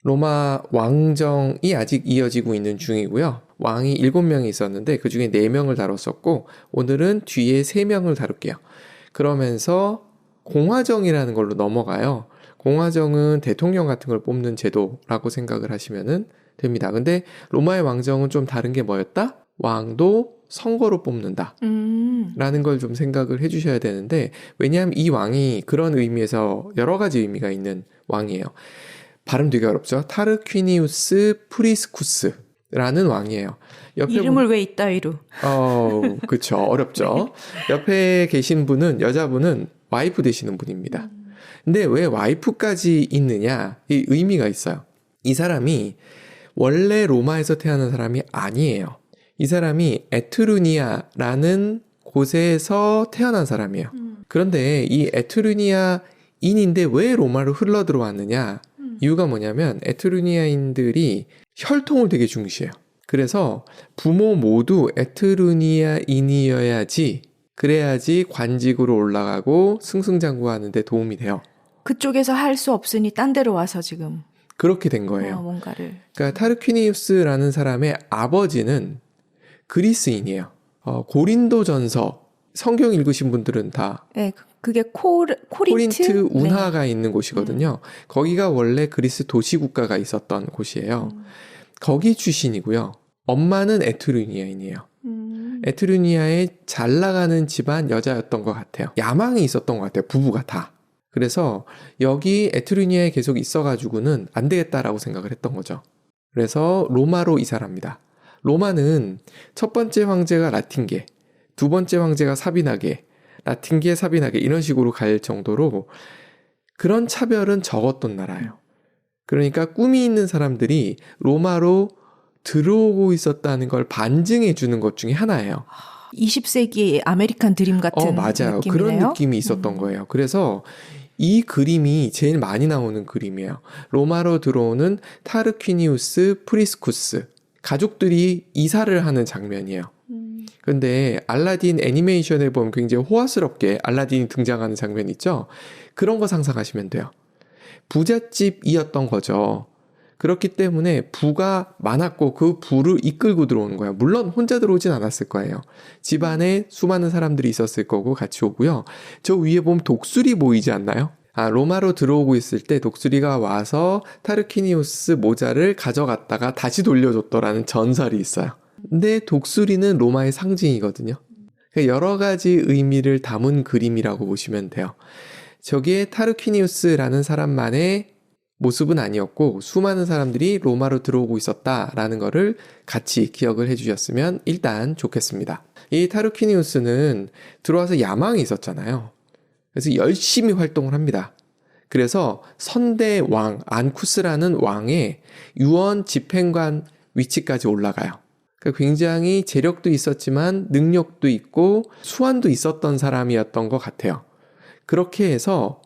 로마 왕정이 아직 이어지고 있는 중이고요. 왕이 7명이 있었는데 그중에 4명을 다뤘었고 오늘은 뒤에 3명을 다룰게요. 그러면서 공화정이라는 걸로 넘어가요. 공화정은 대통령 같은 걸 뽑는 제도라고 생각을 하시면 됩니다. 근데 로마의 왕정은 좀 다른 게 뭐였다? 왕도 선거로 뽑는다 라는 걸 좀 생각을 해주셔야 되는데, 왜냐하면 이 왕이 그런 의미에서 여러 가지 의미가 있는 왕이에요. 발음 되게 어렵죠? 타르퀴니우스 프리스쿠스라는 왕이에요. 이름을 왜 이따위로? 그쵸. 어렵죠. 옆에 계신 분은, 여자분은 와이프 되시는 분입니다. 근데 왜 와이프까지 있느냐? 이 의미가 있어요. 이 사람이 원래 로마에서 태어난 사람이 아니에요. 이 사람이 에트루니아라는 곳에서 태어난 사람이에요. 그런데 이 에트루니아인인데 왜 로마로 흘러 들어왔느냐? 이유가 뭐냐면 에트루니아인들이 혈통을 되게 중시해요. 그래서 부모 모두 에트루니아인이어야지, 그래야지 관직으로 올라가고 승승장구하는 데 도움이 돼요. 그쪽에서 할 수 없으니 딴 데로 와서 지금 그렇게 된 거예요. 뭔가를. 그러니까 타르퀴니우스라는 사람의 아버지는 그리스인이에요. 고린도전서 성경 읽으신 분들은 다 네, 그게 코린트 운하가 있는 곳이거든요. 거기가 원래 그리스 도시국가가 있었던 곳이에요. 거기 출신이고요. 엄마는 에트루니아인이에요. 에트루니아의 잘 나가는 집안 여자였던 것 같아요. 야망이 있었던 것 같아요. 부부가 다. 그래서 여기 에트루니아에 계속 있어가지고는 안 되겠다라고 생각을 했던 거죠. 그래서 로마로 이사를 합니다. 로마는 첫 번째 황제가 라틴계, 두 번째 황제가 사비나계, 라틴계, 사비나계 이런 식으로 갈 정도로 그런 차별은 적었던 나라예요. 그러니까 꿈이 있는 사람들이 로마로 들어오고 있었다는 걸 반증해 주는 것 중에 하나예요. 20세기의 아메리칸 드림 같은 맞아요. 느낌이네요. 그런 느낌이 있었던 거예요. 그래서 이 그림이 제일 많이 나오는 그림이에요. 로마로 들어오는 타르퀴니우스 프리스쿠스. 가족들이 이사를 하는 장면이에요. 근데 알라딘 애니메이션에 보면 굉장히 호화스럽게 알라딘이 등장하는 장면 있죠? 그런 거 상상하시면 돼요. 부잣집이었던 거죠. 그렇기 때문에 부가 많았고 그 부를 이끌고 들어오는 거예요. 물론 혼자 들어오진 않았을 거예요. 집안에 수많은 사람들이 있었을 거고 같이 오고요. 저 위에 보면 독수리 보이지 않나요? 로마로 들어오고 있을 때 독수리가 와서 타르퀴니우스 모자를 가져갔다가 다시 돌려줬더라는 전설이 있어요. 근데 독수리는 로마의 상징이거든요. 여러 가지 의미를 담은 그림이라고 보시면 돼요. 저기에 타르퀴니우스라는 사람만의 모습은 아니었고 수많은 사람들이 로마로 들어오고 있었다라는 거를 같이 기억을 해주셨으면 일단 좋겠습니다. 이 타르퀴니우스는 들어와서 야망이 있었잖아요. 그래서 열심히 활동을 합니다. 그래서 선대 왕 안쿠스라는 왕의 유언 집행관 위치까지 올라가요. 그러니까 굉장히 재력도 있었지만 능력도 있고 수완도 있었던 사람이었던 것 같아요. 그렇게 해서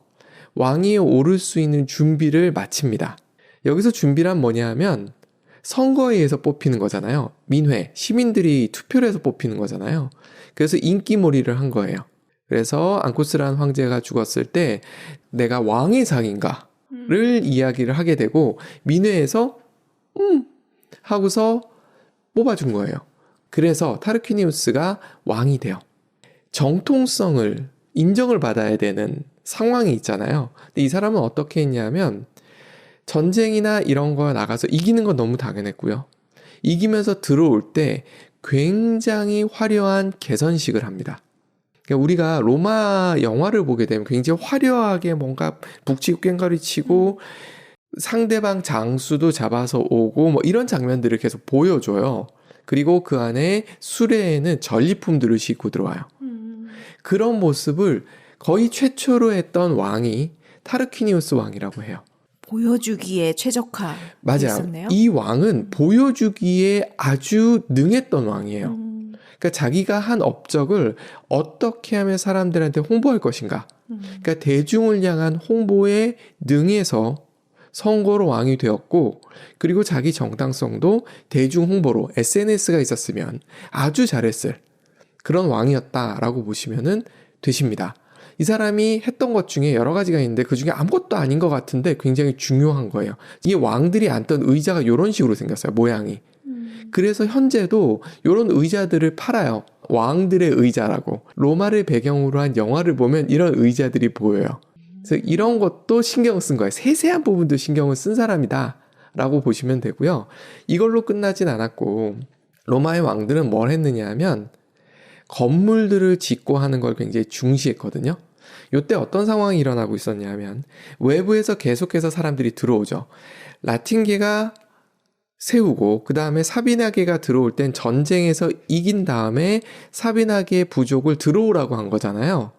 왕위에 오를 수 있는 준비를 마칩니다. 여기서 준비란 뭐냐 하면 선거에 의해서 뽑히는 거잖아요. 민회, 시민들이 투표를 해서 뽑히는 거잖아요. 그래서 인기몰이를 한 거예요. 그래서 안쿠스라는 황제가 죽었을 때 내가 왕의 상인가를 이야기를 하게 되고 민회에서 하고서 뽑아준 거예요. 그래서 타르퀴니우스가 왕이 돼요. 정통성을 인정을 받아야 되는 상황이 있잖아요. 근데 이 사람은 어떻게 했냐면 전쟁이나 이런 거 나가서 이기는 건 너무 당연했고요. 이기면서 들어올 때 굉장히 화려한 개선식을 합니다. 그러니까 우리가 로마 영화를 보게 되면 굉장히 화려하게 뭔가 북치고 꽹가리 치고 상대방 장수도 잡아서 오고 뭐 이런 장면들을 계속 보여줘요. 그리고 그 안에 수레에는 전리품들을 싣고 들어와요. 그런 모습을 거의 최초로 했던 왕이 타르퀴니우스 왕이라고 해요. 보여주기에 최적화. 맞아요. 있었네요. 이 왕은 보여주기에 아주 능했던 왕이에요. 그러니까 자기가 한 업적을 어떻게 하면 사람들한테 홍보할 것인가. 그러니까 대중을 향한 홍보에 능해서 선거로 왕이 되었고, 그리고 자기 정당성도 대중 홍보로 SNS가 있었으면 아주 잘했을 그런 왕이었다라고 보시면 되십니다. 이 사람이 했던 것 중에 여러 가지가 있는데 그 중에 아무것도 아닌 것 같은데 굉장히 중요한 거예요. 이게 왕들이 앉던 의자가 이런 식으로 생겼어요. 모양이. 그래서 현재도 이런 의자들을 팔아요. 왕들의 의자라고. 로마를 배경으로 한 영화를 보면 이런 의자들이 보여요. 그래서 이런 것도 신경 쓴 거예요. 세세한 부분도 신경을 쓴 사람이다 라고 보시면 되고요. 이걸로 끝나진 않았고 로마의 왕들은 뭘 했느냐 하면 건물들을 짓고 하는 걸 굉장히 중시했거든요. 이때 어떤 상황이 일어나고 있었냐 하면 외부에서 계속해서 사람들이 들어오죠. 라틴계가 세우고 그 다음에 사비나계가 들어올 땐 전쟁에서 이긴 다음에 사비나계 부족을 들어오라고 한 거잖아요.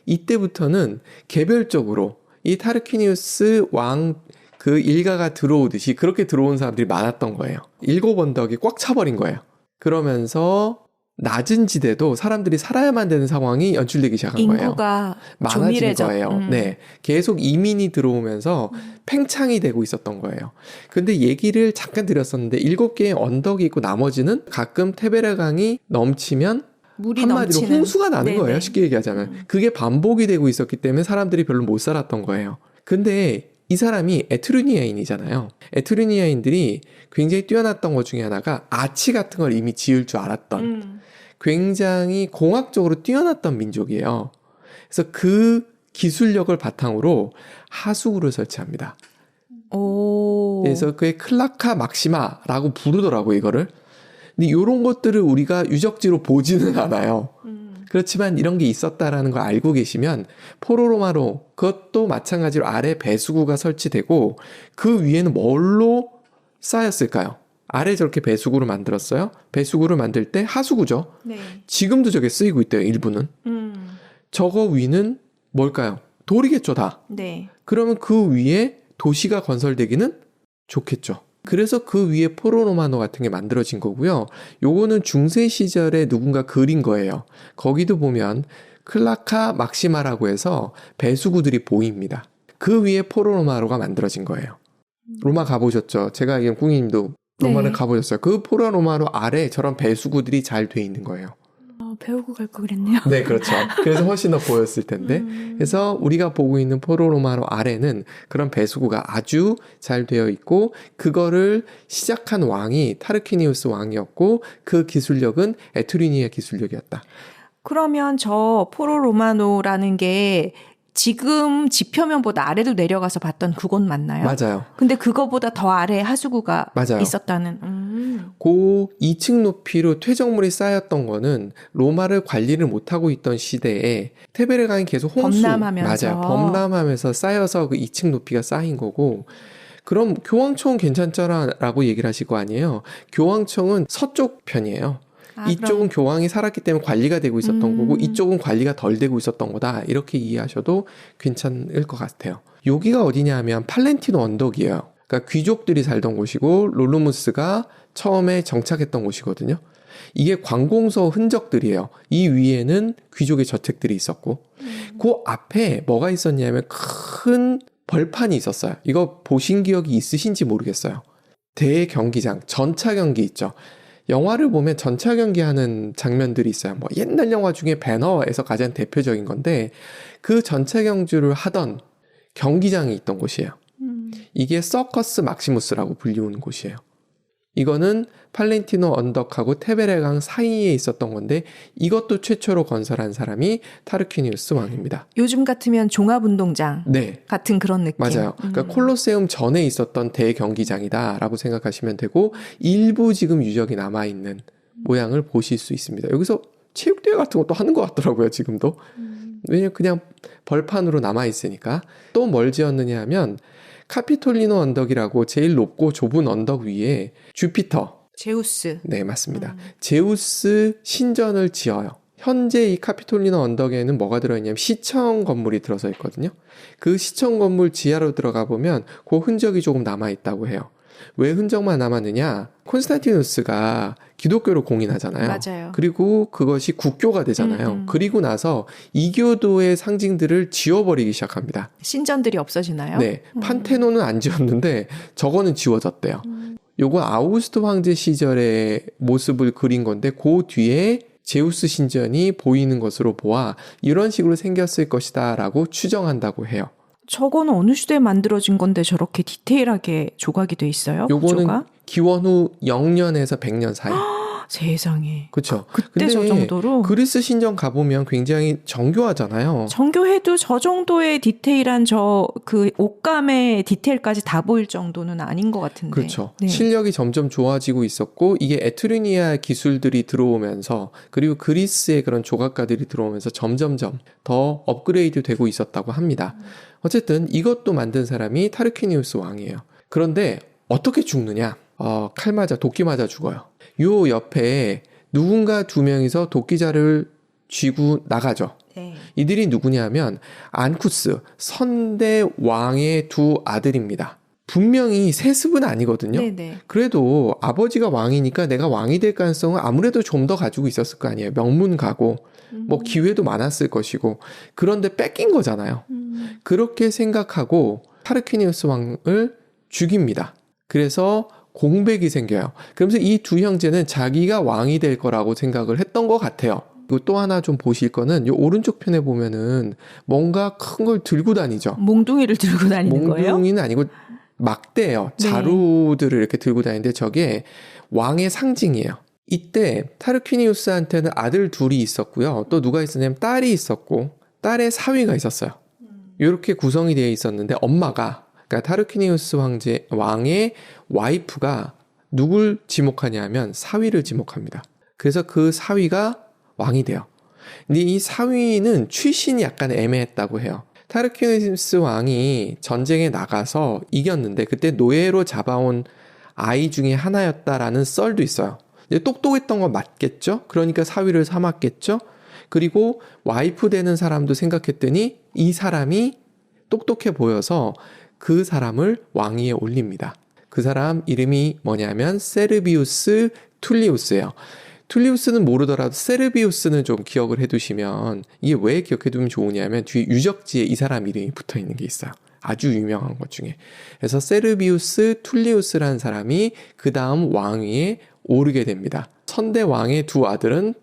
이때부터는 개별적으로 이 타르퀴니우스 왕 그 일가가 들어오듯이 그렇게 들어온 사람들이 많았던 거예요. 7언덕이 꽉 차버린 거예요. 그러면서 낮은 지대도 사람들이 살아야만 되는 상황이 연출되기 시작한 거예요. 인구가 많아진 조밀해져. 거예요. 네, 계속 이민이 들어오면서 팽창이 되고 있었던 거예요. 근데 얘기를 잠깐 드렸었는데 7개의 언덕이 있고 나머지는 가끔 테베레강이 넘치면 물이 한마디로 넘치는. 홍수가 나는 네네. 거예요. 쉽게 얘기하자면. 그게 반복이 되고 있었기 때문에 사람들이 별로 못 살았던 거예요. 근데 이 사람이 에트루니아인이잖아요. 에트루니아인들이 굉장히 뛰어났던 것 중에 하나가 아치 같은 걸 이미 지을 줄 알았던 굉장히 공학적으로 뛰어났던 민족이에요. 그래서 그 기술력을 바탕으로 하수구를 설치합니다. 오. 그래서 그게 클라카 막시마라고 부르더라고요, 이거를. 근데 이런 것들을 우리가 유적지로 보지는 않아요. 그렇지만 이런 게 있었다라는 걸 알고 계시면 포로로마로 그것도 마찬가지로 아래 배수구가 설치되고 그 위에는 뭘로 쌓였을까요? 아래 저렇게 배수구를 만들었어요. 배수구를 만들 때 하수구죠. 네. 지금도 저게 쓰이고 있대요. 일부는. 저거 위는 뭘까요? 돌이겠죠, 다. 네. 그러면 그 위에 도시가 건설되기는 좋겠죠. 그래서 그 위에 포로로마노 같은 게 만들어진 거고요. 요거는 중세 시절에 누군가 그린 거예요. 거기도 보면 클라카 막시마라고 해서 배수구들이 보입니다. 그 위에 포로로마노가 만들어진 거예요. 로마 가보셨죠? 제가 알기로는 꿍이님도 로마를 네. 가보셨어요. 그 포로로마노 아래 저런 배수구들이 잘 돼 있는 거예요. 배우고 갈 거 그랬네요. 네, 그렇죠. 그래서 훨씬 더 보였을 텐데. 그래서 우리가 보고 있는 포로로마노 아래는 그런 배수구가 아주 잘 되어 있고 그거를 시작한 왕이 타르퀴니우스 왕이었고 그 기술력은 에투리니아 기술력이었다. 그러면 저 포로 로마노라는 게 지금 지표면보다 아래로 내려가서 봤던 그곳 맞나요? 맞아요. 근데 그거보다 더 아래 하수구가 맞아요. 있었다는. 그 2층 높이로 퇴적물이 쌓였던 거는 로마를 관리를 못하고 있던 시대에 테베레강이 계속 홍수 범람하면서. 맞아요. 범람하면서 쌓여서 그 2층 높이가 쌓인 거고 그럼 교황청은 괜찮잖아라고 얘기를 하실 거 아니에요. 교황청은 서쪽 편이에요. 이쪽은 교황이 살았기 때문에 관리가 되고 있었던 거고 이쪽은 관리가 덜 되고 있었던 거다. 이렇게 이해하셔도 괜찮을 것 같아요. 여기가 어디냐 하면 팔렌티노 언덕이에요. 그러니까 귀족들이 살던 곳이고 롤루무스가 처음에 정착했던 곳이거든요. 이게 관공서 흔적들이에요. 이 위에는 귀족의 저택들이 있었고 그 앞에 뭐가 있었냐면 큰 벌판이 있었어요. 이거 보신 기억이 있으신지 모르겠어요. 대경기장, 전차 경기 있죠. 영화를 보면 전차 경기하는 장면들이 있어요. 뭐 옛날 영화 중에 배너에서 가장 대표적인 건데 그 전차 경주를 하던 경기장이 있던 곳이에요. 이게 서커스 막시무스라고 불리우는 곳이에요. 이거는 팔렌티노 언덕하고 테베레강 사이에 있었던 건데 이것도 최초로 건설한 사람이 타르퀴니우스 왕입니다. 요즘 같으면 종합운동장 네. 같은 그런 느낌. 맞아요. 그러니까 콜로세움 전에 있었던 대경기장이다라고 생각하시면 되고 일부 지금 유적이 남아있는 모양을 보실 수 있습니다. 여기서 체육대회 같은 것도 하는 것 같더라고요. 지금도. 왜냐면 그냥 벌판으로 남아있으니까. 또 뭘 지었느냐 하면 카피톨리노 언덕이라고 제일 높고 좁은 언덕 위에 주피터. 제우스. 네, 맞습니다. 제우스 신전을 지어요. 현재 이 카피톨리노 언덕에는 뭐가 들어있냐면 시청 건물이 들어서 있거든요. 그 시청 건물 지하로 들어가 보면 그 흔적이 조금 남아있다고 해요. 왜 흔적만 남았느냐? 콘스탄티누스가 기독교를 공인하잖아요. 맞아요. 그리고 그것이 국교가 되잖아요. 그리고 나서 이교도의 상징들을 지워버리기 시작합니다. 신전들이 없어지나요? 네, 판테논은 안 지웠는데 저거는 지워졌대요. 요거 아우구스트 황제 시절의 모습을 그린 건데 그 뒤에 제우스 신전이 보이는 것으로 보아 이런 식으로 생겼을 것이다 라고 추정한다고 해요. 저거는 어느 시대에 만들어진 건데 저렇게 디테일하게 조각이 돼 있어요? 요거는 구조가? 기원 후 0년에서 100년 사이. 세상에. 그렇죠. 그때 저 정도로? 그리스 신전 가보면 굉장히 정교하잖아요. 정교해도 저 정도의 디테일한 그 옷감의 디테일까지 다 보일 정도는 아닌 것 같은데. 그렇죠. 네. 실력이 점점 좋아지고 있었고 이게 에트루니아 기술들이 들어오면서 그리고 그리스의 그런 조각가들이 들어오면서 점점점 더 업그레이드 되고 있었다고 합니다. 어쨌든 이것도 만든 사람이 타르퀴니우스 왕이에요. 그런데 어떻게 죽느냐? 칼 맞아, 도끼 맞아 죽어요. 요 옆에 누군가 두 명이서 도끼자를 쥐고 나가죠. 네. 이들이 누구냐면 안쿠스, 선대 왕의 두 아들입니다. 분명히 세습은 아니거든요. 네네. 그래도 아버지가 왕이니까 내가 왕이 될 가능성은 아무래도 좀 더 가지고 있었을 거 아니에요. 명문가고 뭐 기회도 많았을 것이고 그런데 뺏긴 거잖아요. 그렇게 생각하고 타르퀴니우스 왕을 죽입니다. 그래서 공백이 생겨요. 그러면서 이 두 형제는 자기가 왕이 될 거라고 생각을 했던 것 같아요. 그리고 또 하나 좀 보실 거는 이 오른쪽 편에 보면은 뭔가 큰 걸 들고 다니죠. 몽둥이를 들고 다니는 거예요? 몽둥이는 아니고 막대예요. 네. 자루들을 이렇게 들고 다니는데 저게 왕의 상징이에요. 이때 타르퀴니우스한테는 아들 둘이 있었고요. 또 누가 있었냐면 딸이 있었고 딸의 사위가 있었어요. 이렇게 구성이 되어 있었는데 엄마가 그러니까 타르퀴니우스 왕의 와이프가 누굴 지목하냐면 사위를 지목합니다. 그래서 그 사위가 왕이 돼요. 근데 이 사위는 출신이 약간 애매했다고 해요. 타르퀴니우스 왕이 전쟁에 나가서 이겼는데 그때 노예로 잡아온 아이 중에 하나였다라는 썰도 있어요. 근데 똑똑했던 건 맞겠죠? 그러니까 사위를 삼았겠죠? 그리고 와이프 되는 사람도 생각했더니 이 사람이 똑똑해 보여서 그 사람을 왕위에 올립니다. 그 사람 이름이 뭐냐면 세르비우스 툴리우스예요. 툴리우스는 모르더라도 세르비우스는 좀 기억을 해두시면 이게 왜 기억해두면 좋으냐면 뒤에 유적지에 이 사람 이름이 붙어있는 게 있어요. 아주 유명한 것 중에. 그래서 세르비우스 툴리우스라는 사람이 그 다음 왕위에 오르게 됩니다. 선대 왕의 두 아들은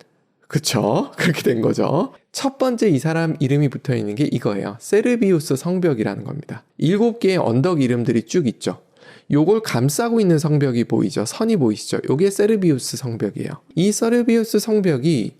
그쵸? 그렇게 된 거죠. 첫 번째 이 사람 이름이 붙어있는 게 이거예요. 세르비우스 성벽이라는 겁니다. 7개의 언덕 이름들이 쭉 있죠. 요걸 감싸고 있는 성벽이 보이죠. 선이 보이시죠. 요게 세르비우스 성벽이에요. 이 세르비우스 성벽이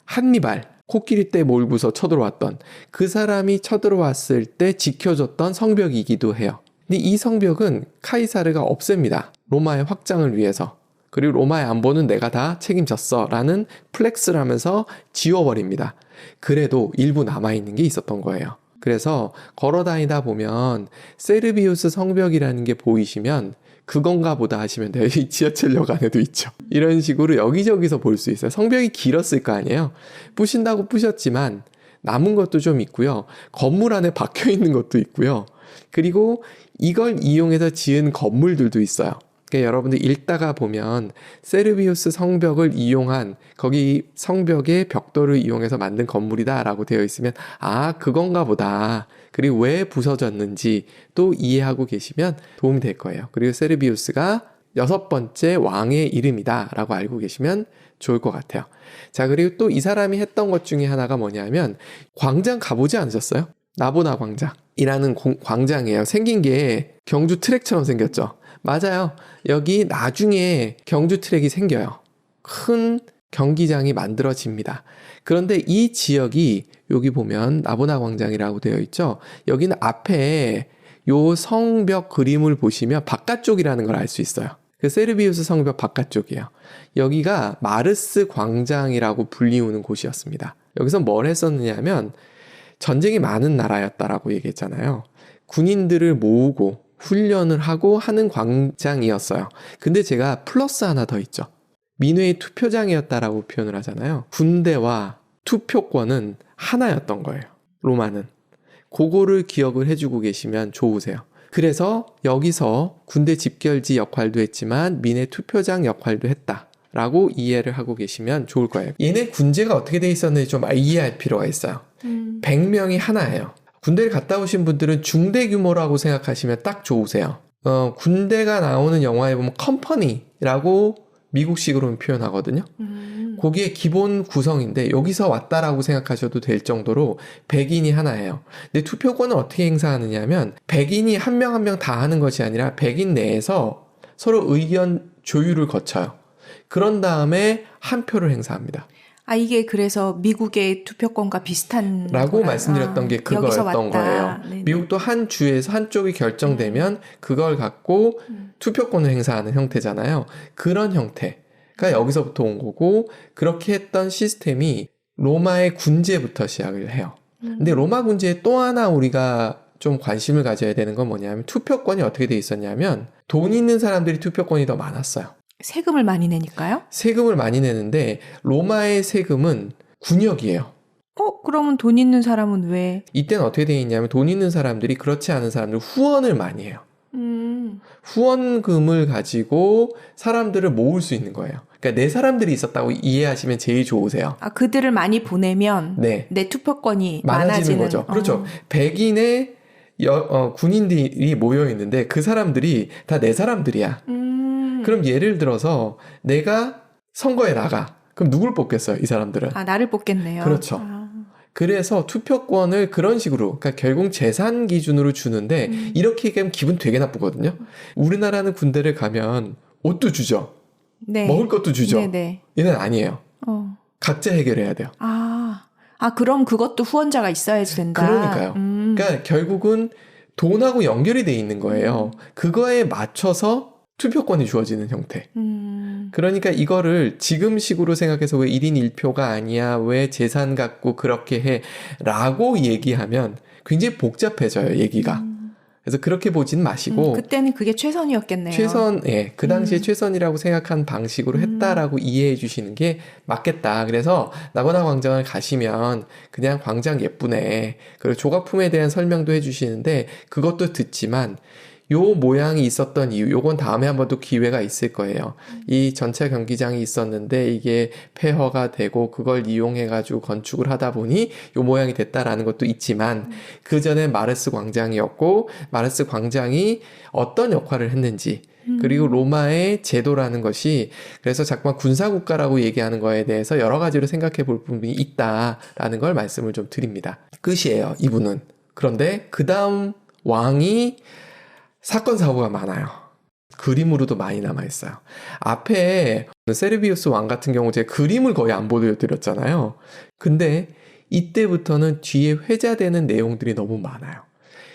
한니발, 코끼리 떼 몰고서 쳐들어왔던 그 사람이 쳐들어왔을 때 지켜줬던 성벽이기도 해요. 근데 이 성벽은 카이사르가 없앱니다. 로마의 확장을 위해서. 그리고 로마의 안보는 내가 다 책임졌어 라는 플렉스를 하면서 지워버립니다. 그래도 일부 남아있는 게 있었던 거예요. 그래서 걸어다니다 보면 세르비우스 성벽이라는 게 보이시면 그건가 보다 하시면 돼요. 이 지하철역 안에도 있죠. 이런 식으로 여기저기서 볼 수 있어요. 성벽이 길었을 거 아니에요. 부신다고 부셨지만 남은 것도 좀 있고요. 건물 안에 박혀있는 것도 있고요. 그리고 이걸 이용해서 지은 건물들도 있어요. 그러니까 여러분들 읽다가 보면 세르비우스 성벽을 이용한 거기 성벽의 벽돌을 이용해서 만든 건물이다 라고 되어 있으면 아 그건가 보다. 그리고 왜 부서졌는지 또 이해하고 계시면 도움이 될 거예요. 그리고 세르비우스가 6번째 왕의 이름이다 라고 알고 계시면 좋을 것 같아요. 자 그리고 또 이 사람이 했던 것 중에 하나가 뭐냐면 광장 가보지 않으셨어요? 나보나 광장이라는 광장이에요. 생긴 게 경주 트랙처럼 생겼죠. 맞아요. 여기 나중에 경주 트랙이 생겨요. 큰 경기장이 만들어집니다. 그런데 이 지역이 여기 보면 나보나 광장이라고 되어 있죠. 여기는 앞에 요 성벽 그림을 보시면 바깥쪽이라는 걸 알 수 있어요. 그 세르비우스 성벽 바깥쪽이에요. 여기가 마르스 광장이라고 불리우는 곳이었습니다. 여기서 뭘 했었느냐면 전쟁이 많은 나라였다라고 얘기했잖아요. 군인들을 모으고 훈련을 하고 하는 광장이었어요. 근데 제가 플러스 하나 더 있죠. 민회의 투표장이었다라고 표현을 하잖아요. 군대와 투표권은 하나였던 거예요. 로마는. 그거를 기억을 해주고 계시면 좋으세요. 그래서 여기서 군대 집결지 역할도 했지만 민회 투표장 역할도 했다라고 이해를 하고 계시면 좋을 거예요. 얘네 군제가 어떻게 돼 있었는지 좀 이해할 필요가 있어요. 100명이 하나예요. 군대를 갔다 오신 분들은 중대 규모라고 생각하시면 딱 좋으세요. 군대가 나오는 영화에 보면 컴퍼니라고 미국식으로는 표현하거든요. 거기에 기본 구성인데 여기서 왔다라고 생각하셔도 될 정도로 백인이 하나예요. 근데 투표권을 어떻게 행사하느냐 하면 백인이 한 명 한 명 다 하는 것이 아니라 백인 내에서 서로 의견 조율을 거쳐요. 그런 다음에 한 표를 행사합니다. 아, 이게 그래서 미국의 투표권과 비슷한 라고 말씀드렸던 게 그거였던 거예요. 네네. 미국도 한 주에서 한쪽이 결정되면 그걸 갖고 투표권을 행사하는 형태잖아요. 그런 형태가 여기서부터 온 거고, 그렇게 했던 시스템이 로마의 군제부터 시작을 해요. 근데 로마 군제에 또 하나 우리가 좀 관심을 가져야 되는 건 뭐냐면, 투표권이 어떻게 돼 있었냐면 돈 있는 사람들이 투표권이 더 많았어요. 세금을 많이 내니까요? 세금을 많이 내는데 로마의 세금은 군역이에요. 그러면 돈 있는 사람은 왜? 이때는 어떻게 돼 있냐면, 돈 있는 사람들이 그렇지 않은 사람들 후원을 많이 해요. 후원금을 가지고 사람들을 모을 수 있는 거예요. 그러니까 내 사람들이 있었다고 이해하시면 제일 좋으세요. 아, 그들을 많이 보내면 네. 내 투표권이 많아지는 거죠. 그렇죠. 백인의 군인들이 모여 있는데 그 사람들이 다 내 사람들이야. 그럼 예를 들어서 내가 선거에 나가. 그럼 누굴 뽑겠어요, 이 사람들은? 아, 나를 뽑겠네요. 그렇죠. 아. 그래서 투표권을 그런 식으로, 그러니까 결국 재산 기준으로 주는데 이렇게 얘기하면 기분 되게 나쁘거든요. 우리나라는 군대를 가면 옷도 주죠. 네. 먹을 것도 주죠. 네네. 얘는 아니에요. 각자 해결해야 돼요. 그럼 그것도 후원자가 있어야지 된다. 그러니까요. 그러니까 결국은 돈하고 연결이 돼 있는 거예요. 그거에 맞춰서 투표권이 주어지는 형태. 그러니까 이거를 지금식으로 생각해서 왜 1인 1표가 아니야, 왜 재산 갖고 그렇게 해 라고 얘기하면 굉장히 복잡해져요, 얘기가. 그래서 그렇게 보진 마시고 그때는 그게 최선이었겠네요. 그 당시에 최선이라고 생각한 방식으로 했다라고 이해해 주시는 게 맞겠다. 그래서 나고나 광장을 가시면 그냥 광장 예쁘네, 그리고 조각품에 대한 설명도 해주시는데 그것도 듣지만 요 모양이 있었던 이유, 요건 다음에 한번 또 기회가 있을 거예요. 이 전차 경기장이 있었는데 이게 폐허가 되고 그걸 이용해가지고 건축을 하다 보니 요 모양이 됐다라는 것도 있지만, 그 전에 마르스 광장이었고 마르스 광장이 어떤 역할을 했는지, 그리고 로마의 제도라는 것이, 그래서 자꾸만 군사국가라고 얘기하는 거에 대해서 여러 가지로 생각해 볼 부분이 있다라는 걸 말씀을 좀 드립니다. 끝이에요, 이분은. 그런데 그 다음 왕이 사건 사고가 많아요. 그림으로도 많이 남아있어요. 앞에 세르비우스 왕 같은 경우 제가 그림을 거의 안 보여드렸잖아요. 근데 이때부터는 뒤에 회자되는 내용들이 너무 많아요.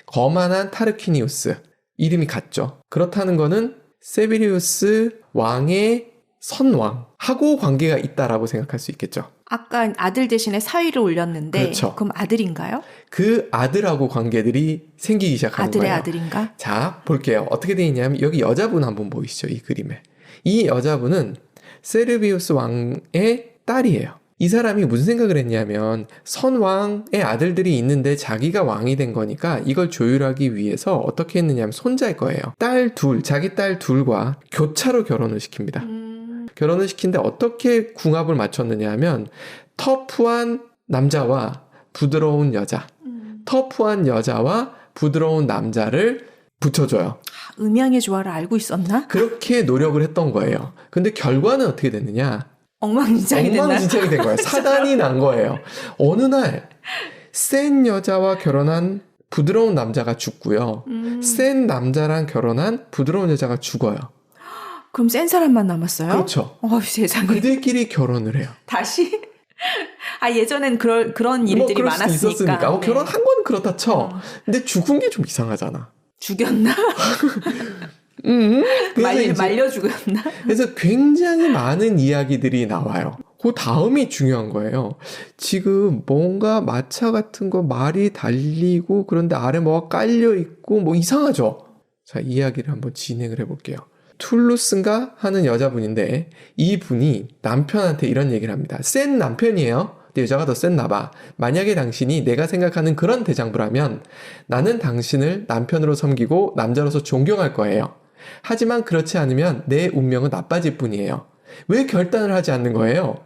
거만한 타르퀴니우스, 이름이 같죠. 그렇다는 거는 세비리우스 왕의 선왕하고 관계가 있다라고 생각할 수 있겠죠. 아까 아들 대신에 사위를 올렸는데, 그렇죠. 그럼 아들인가요? 그 아들하고 관계들이 생기기 시작하는 아들의 거예요. 아들인가? 자, 볼게요. 어떻게 되어 있냐면 여기 여자분 한번 보이시죠, 이 그림에. 이 여자분은 세르비우스 왕의 딸이에요. 이 사람이 무슨 생각을 했냐면, 선왕의 아들들이 있는데 자기가 왕이 된 거니까 이걸 조율하기 위해서 어떻게 했느냐면 손자일 거예요. 자기 딸 둘과 교차로 결혼을 시킵니다. 결혼을 시킨데 어떻게 궁합을 맞췄느냐 하면, 터프한 남자와 부드러운 여자, 터프한 여자와 부드러운 남자를 붙여줘요. 음양의 조화를 알고 있었나? 그렇게 노력을 했던 거예요. 근데 결과는 어떻게 됐느냐? 엉망진창이 됐나? 엉망진창이 된 거예요. 사단이 난 거예요. 어느 날 센 여자와 결혼한 부드러운 남자가 죽고요. 센 남자랑 결혼한 부드러운 여자가 죽어요. 그럼 센 사람만 남았어요? 그렇죠. 세상에. 그들끼리 결혼을 해요. 다시? 예전엔 그런 일들이 그럴 수도 많았으니까. 있었으니까. 네. 결혼한 건 그렇다 쳐. 근데 죽은 게 좀 이상하잖아. 죽였나? 말려 죽였나? 그래서 굉장히 많은 이야기들이 나와요. 그 다음이 중요한 거예요. 지금 뭔가 마차 같은 거 말이 달리고, 그런데 아래 뭐가 깔려 있고 뭐 이상하죠. 자, 이야기를 한번 진행을 해볼게요. 툴루스인가 하는 여자분인데, 이분이 남편한테 이런 얘기를 합니다. 센 남편이에요. 근데 여자가 더 셌나 봐. 만약에 당신이 내가 생각하는 그런 대장부라면 나는 당신을 남편으로 섬기고 남자로서 존경할 거예요. 하지만 그렇지 않으면 내 운명은 나빠질 뿐이에요. 왜 결단을 하지 않는 거예요?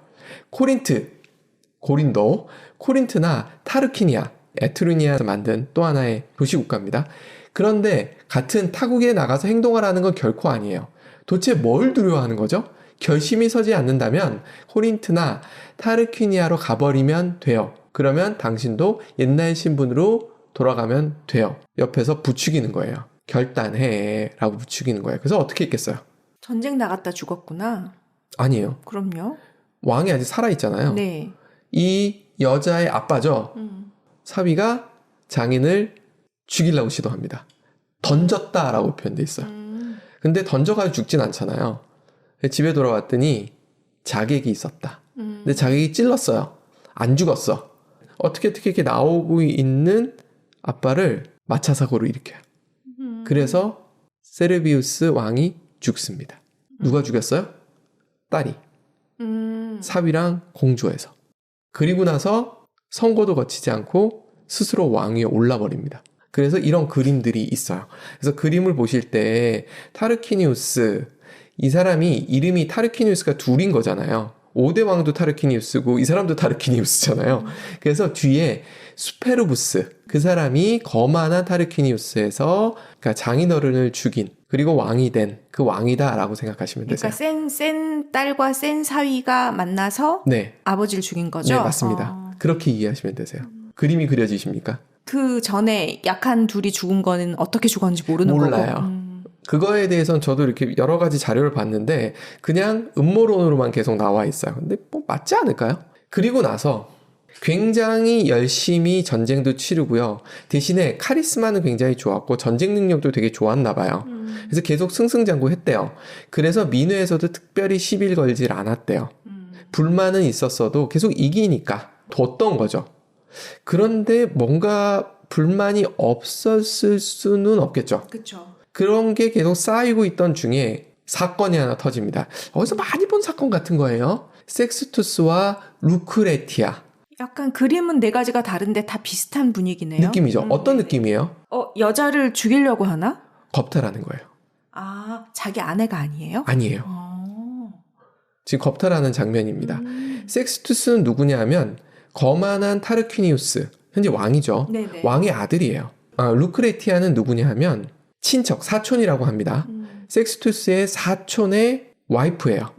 코린트나 타르키니아, 에트루니아에서 만든 또 하나의 도시국가입니다. 그런데 같은 타국에 나가서 행동하라는 건 결코 아니에요. 도대체 뭘 두려워하는 거죠? 결심이 서지 않는다면 코린트나 타르퀴니아로 가버리면 돼요. 그러면 당신도 옛날 신분으로 돌아가면 돼요. 옆에서 부추기는 거예요. 결단해 라고 부추기는 거예요. 그래서 어떻게 했겠어요? 전쟁 나갔다 죽었구나. 아니에요. 그럼요. 왕이 아직 살아있잖아요. 네. 이 여자의 아빠죠. 사위가 장인을 죽이려고 시도합니다. 던졌다라고 표현돼 있어요. 근데 던져가지고 죽진 않잖아요. 집에 돌아왔더니 자객이 있었다. 근데 자객이 찔렀어요. 안 죽었어. 어떻게 이렇게 나오고 있는 아빠를 마차 사고로 일으켜요. 그래서 세르비우스 왕이 죽습니다. 누가 죽였어요? 딸이. 사위랑 공주에서. 그리고 나서 선고도 거치지 않고 스스로 왕위에 올라버립니다. 그래서 이런 그림들이 있어요. 그래서 그림을 보실 때 타르퀴니우스, 이 사람이 이름이 타르퀴니우스가 둘인 거잖아요. 5대 왕도 타르퀴니우스고 이 사람도 타르퀴니우스잖아요. 그래서 뒤에 수페르부스, 그 사람이 거만한 타르퀴니우스에서 그러니까 장인어른을 죽인 그리고 왕이 된 그 왕이다라고 생각하시면 되세요. 그러니까 센 딸과 센 사위가 만나서 네. 아버지를 죽인 거죠? 네, 맞습니다. 그렇게 이해하시면 되세요. 그림이 그려지십니까? 그 전에 약한 둘이 죽은 거는 어떻게 죽었는지 모르는 몰라요. 거고. 그거에 대해서는 저도 이렇게 여러 가지 자료를 봤는데 그냥 음모론으로만 계속 나와 있어요. 근데 뭐 맞지 않을까요? 그리고 나서 굉장히 열심히 전쟁도 치르고요. 대신에 카리스마는 굉장히 좋았고 전쟁 능력도 되게 좋았나 봐요. 그래서 계속 승승장구했대요. 그래서 민회에서도 특별히 시비를 걸질 않았대요. 불만은 있었어도 계속 이기니까 뒀던 거죠. 그런데 뭔가 불만이 없었을 수는 없겠죠. 그렇죠. 그런 게 계속 쌓이고 있던 중에 사건이 하나 터집니다. 어디서 많이 본 사건 같은 거예요. 섹스투스와 루크레티아. 약간 그림은 네 가지가 다른데 다 비슷한 분위기네요. 느낌이죠. 어떤 느낌이에요? 여자를 죽이려고 하나? 겁탈하는 거예요. 아, 자기 아내가 아니에요? 아니에요. 지금 겁탈하는 장면입니다. 섹스투스는 누구냐 하면 거만한 타르퀴니우스, 현재 왕이죠. 네네. 왕의 아들이에요. 루크레티아는 누구냐 하면 친척, 사촌이라고 합니다. 섹스투스의 사촌의 와이프예요.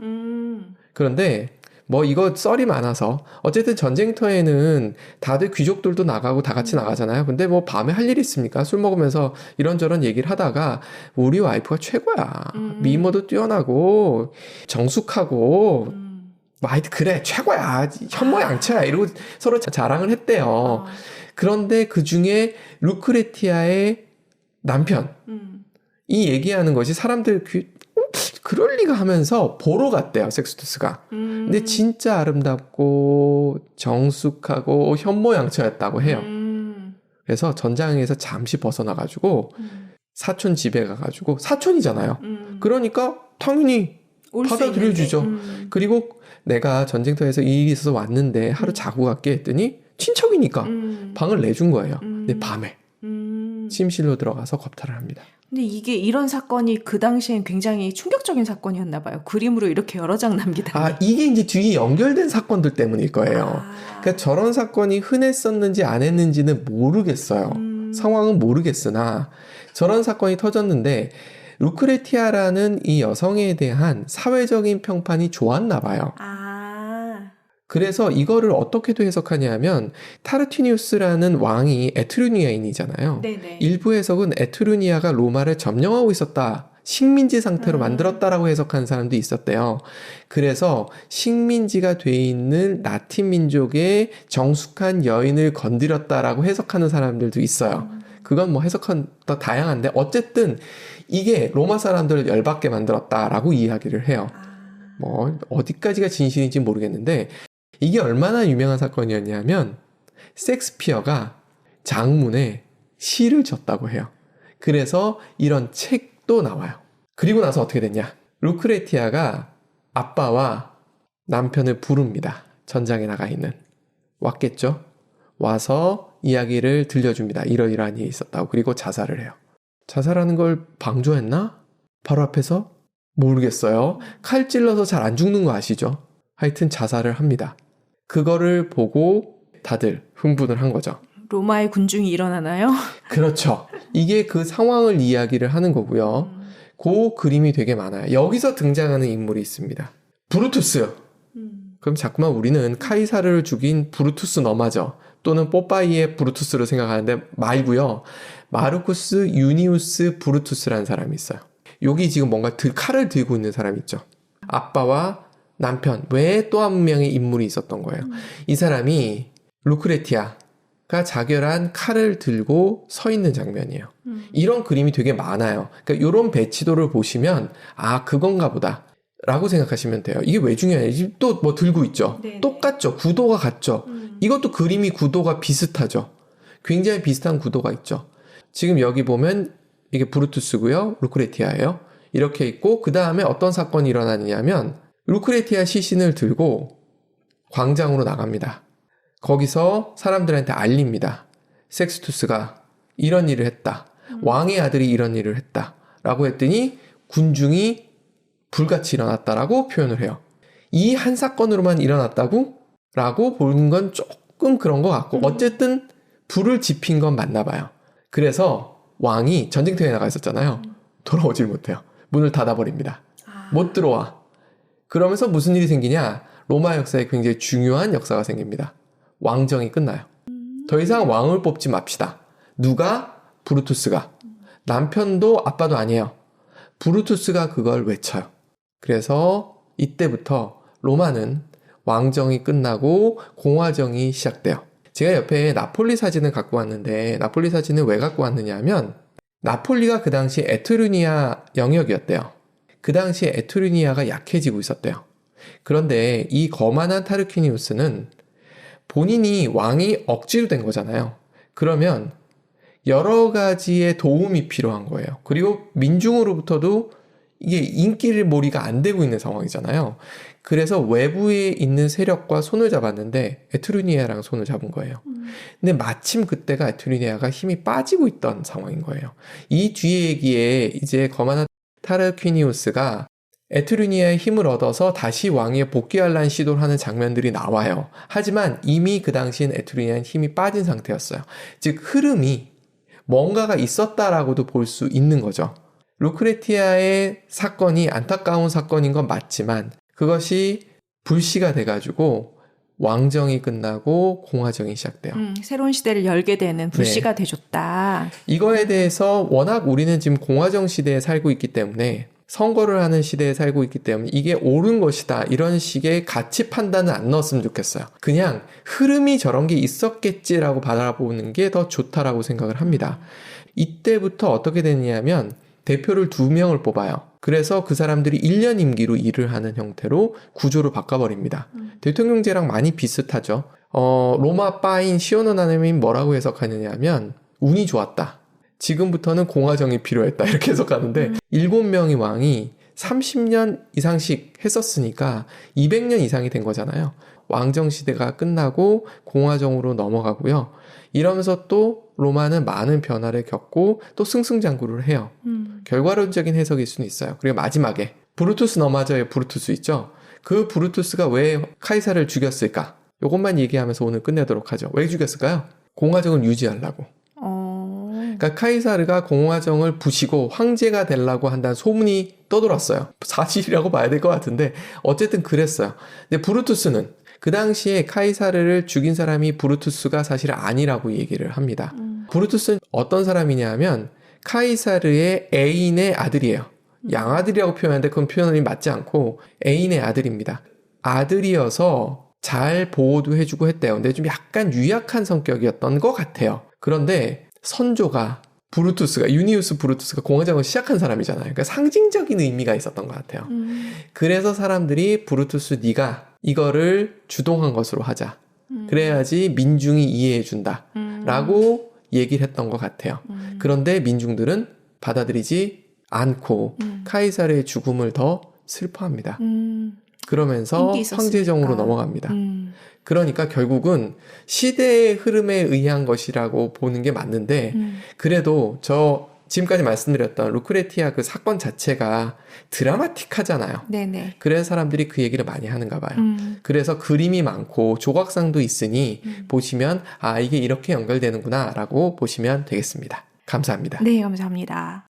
그런데 뭐 이거 썰이 많아서 어쨌든 전쟁터에는 다들 귀족들도 나가고 다 같이 나가잖아요. 근데 뭐 밤에 할 일이 있습니까? 술 먹으면서 이런저런 얘기를 하다가 우리 와이프가 최고야. 미모도 뛰어나고 정숙하고 하여튼 그래 최고야. 현모양처야. 이러고 서로 자랑을 했대요. 그런데 그중에 루크레티아의 남편 이 얘기하는 것이 사람들 그럴 리가 하면서 보러 갔대요. 섹스투스가. 근데 진짜 아름답고 정숙하고 현모양처였다고 해요. 그래서 전장에서 잠시 벗어나가지고 사촌 집에 가가지고 사촌이잖아요. 그러니까 당연히 받아들여주죠. 그리고 내가 전쟁터에서 이 일이 있어서 왔는데 하루 자고 갈게 했더니 친척이니까 방을 내준 거예요. 근데 밤에 침실로 들어가서 겁탈을 합니다. 근데 이게 이런 사건이 그 당시엔 굉장히 충격적인 사건이었나 봐요. 그림으로 이렇게 여러 장 남기다니. 이게 이제 뒤에 연결된 사건들 때문일 거예요. 그러니까 저런 사건이 흔했었는지 안 했는지는 모르겠어요. 상황은 모르겠으나 저런 사건이 터졌는데 루크레티아라는 이 여성에 대한 사회적인 평판이 좋았나 봐요. 그래서 이거를 어떻게도 해석하냐 하면 타르티니우스라는 왕이 에트루니아인이잖아요. 네네. 일부 해석은 에트루니아가 로마를 점령하고 있었다. 식민지 상태로 만들었다라고 해석하는 사람도 있었대요. 그래서 식민지가 돼 있는 라틴 민족의 정숙한 여인을 건드렸다라고 해석하는 사람들도 있어요. 그건 뭐 해석은 더 다양한데 어쨌든 이게 로마 사람들을 열받게 만들었다라고 이야기를 해요. 뭐 어디까지가 진실인지 모르겠는데 이게 얼마나 유명한 사건이었냐면 섹스피어가 장문에 시를 줬다고 해요. 그래서 이런 책도 나와요. 그리고 나서 어떻게 됐냐? 루크레티아가 아빠와 남편을 부릅니다. 전장에 나가 있는. 왔겠죠? 와서 이야기를 들려줍니다. 이러이러한 일이 있었다고. 그리고 자살을 해요. 자살하는 걸 방조했나? 바로 앞에서? 모르겠어요. 칼 찔러서 잘 안 죽는 거 아시죠? 하여튼 자살을 합니다. 그거를 보고 다들 흥분을 한 거죠. 로마의 군중이 일어나나요? 그렇죠. 이게 그 상황을 이야기를 하는 거고요. 그 그림이 되게 많아요. 여기서 등장하는 인물이 있습니다. 브루투스. 그럼 자꾸만 우리는 카이사르를 죽인 브루투스 너마저 또는 뽀빠이의 브루투스로 생각하는데 말고요. 마르쿠스 유니우스 브루투스라는 사람이 있어요. 여기 지금 뭔가 칼을 들고 있는 사람이 있죠. 아빠와 남편 외에 또 한 명의 인물이 있었던 거예요. 이 사람이 루크레티아가 자결한 칼을 들고 서 있는 장면이에요. 이런 그림이 되게 많아요. 그러니까 이런 배치도를 보시면 아 그건가 보다 라고 생각하시면 돼요. 이게 왜 중요하냐? 또 뭐 들고 있죠. 네네. 똑같죠. 구도가 같죠. 이것도 그림이 구도가 비슷하죠. 굉장히 비슷한 구도가 있죠. 지금 여기 보면 이게 브루투스고요. 루크레티아예요. 이렇게 있고 그 다음에 어떤 사건이 일어나느냐면 루크레티아 시신을 들고 광장으로 나갑니다. 거기서 사람들한테 알립니다. 섹스투스가 이런 일을 했다. 왕의 아들이 이런 일을 했다. 라고 했더니 군중이 불같이 일어났다라고 표현을 해요. 이 한 사건으로만 일어났다고? 라고 보는 건 조금 그런 것 같고 어쨌든 불을 지핀 건 맞나 봐요. 그래서 왕이 전쟁터에 나가 있었잖아요. 돌아오질 못해요. 문을 닫아버립니다. 못 들어와. 그러면서 무슨 일이 생기냐? 로마 역사에 굉장히 중요한 역사가 생깁니다. 왕정이 끝나요. 더 이상 왕을 뽑지 맙시다. 누가? 브루투스가. 남편도 아빠도 아니에요. 브루투스가 그걸 외쳐요. 그래서 이때부터 로마는 왕정이 끝나고 공화정이 시작돼요. 제가 옆에 나폴리 사진을 갖고 왔는데 나폴리 사진을 왜 갖고 왔느냐 하면 나폴리가 그 당시 에트루니아 영역이었대요. 그 당시에 에트루니아가 약해지고 있었대요. 그런데 이 거만한 타르퀴니우스는 본인이 왕이 억지로 된 거잖아요. 그러면 여러 가지의 도움이 필요한 거예요. 그리고 민중으로부터도 이게 인기를 몰이가 안 되고 있는 상황이잖아요. 그래서 외부에 있는 세력과 손을 잡았는데 에트루니아랑 손을 잡은 거예요. 근데 마침 그때가 에트루니아가 힘이 빠지고 있던 상황인 거예요. 이 뒤에 얘기에 이제 거만한 타르퀴니우스가 에트루니아의 힘을 얻어서 다시 왕위에 복귀하려는 시도를 하는 장면들이 나와요. 하지만 이미 그 당시엔 에트루니아는 힘이 빠진 상태였어요. 즉 흐름이 뭔가가 있었다라고도 볼 수 있는 거죠. 루크레티아의 사건이 안타까운 사건인 건 맞지만 그것이 불씨가 돼가지고 왕정이 끝나고 공화정이 시작돼요. 새로운 시대를 열게 되는 불씨가 돼줬다. 이거에 대해서 워낙 우리는 지금 공화정 시대에 살고 있기 때문에 선거를 하는 시대에 살고 있기 때문에 이게 옳은 것이다 이런 식의 가치 판단은 안 넣었으면 좋겠어요. 그냥 흐름이 저런 게 있었겠지라고 바라보는 게 더 좋다라고 생각을 합니다. 이때부터 어떻게 되느냐면 대표를 2명을 뽑아요. 그래서 그 사람들이 1년 임기로 일을 하는 형태로 구조를 바꿔버립니다. 대통령제랑 많이 비슷하죠. 로마 빠인 시오노나님이 뭐라고 해석하느냐 하면 운이 좋았다. 지금부터는 공화정이 필요했다. 이렇게 해석하는데 7명의 왕이 30년 이상씩 했었으니까 200년 이상이 된 거잖아요. 왕정 시대가 끝나고 공화정으로 넘어가고요. 이러면서 또 로마는 많은 변화를 겪고 또 승승장구를 해요. 결과론적인 해석일 수는 있어요. 그리고 마지막에 브루투스 너마저의 브루투스 있죠. 그 브루투스가 왜 카이사를 죽였을까? 이것만 얘기하면서 오늘 끝내도록 하죠. 왜 죽였을까요? 공화정을 유지하려고. 그러니까 카이사르가 공화정을 부시고 황제가 되려고 한다는 소문이 떠돌았어요. 사실이라고 봐야 될 것 같은데 어쨌든 그랬어요. 근데 브루투스는 그 당시에 카이사르를 죽인 사람이 브루투스가 사실 아니라고 얘기를 합니다. 브루투스는 어떤 사람이냐 하면 카이사르의 애인의 아들이에요. 양아들이라고 표현하는데 그건 표현이 맞지 않고 애인의 아들입니다. 아들이어서 잘 보호도 해주고 했대요. 근데 좀 약간 유약한 성격이었던 것 같아요. 그런데 선조가 유니우스 브루투스가 공화정을 시작한 사람이잖아요. 그러니까 상징적인 의미가 있었던 것 같아요. 그래서 사람들이 브루투스 네가 이거를 주동한 것으로 하자. 그래야지 민중이 이해해준다. 라고 얘기를 했던 것 같아요. 그런데 민중들은 받아들이지 않고 카이사르의 죽음을 더 슬퍼합니다. 그러면서 황제정으로 넘어갑니다. 그러니까 결국은 시대의 흐름에 의한 것이라고 보는 게 맞는데 그래도 저 지금까지 말씀드렸던 루크레티아 그 사건 자체가 드라마틱하잖아요. 네네. 그래서 사람들이 그 얘기를 많이 하는가 봐요. 그래서 그림이 많고 조각상도 있으니 보시면 아 이게 이렇게 연결되는구나 라고 보시면 되겠습니다. 감사합니다. 네, 감사합니다.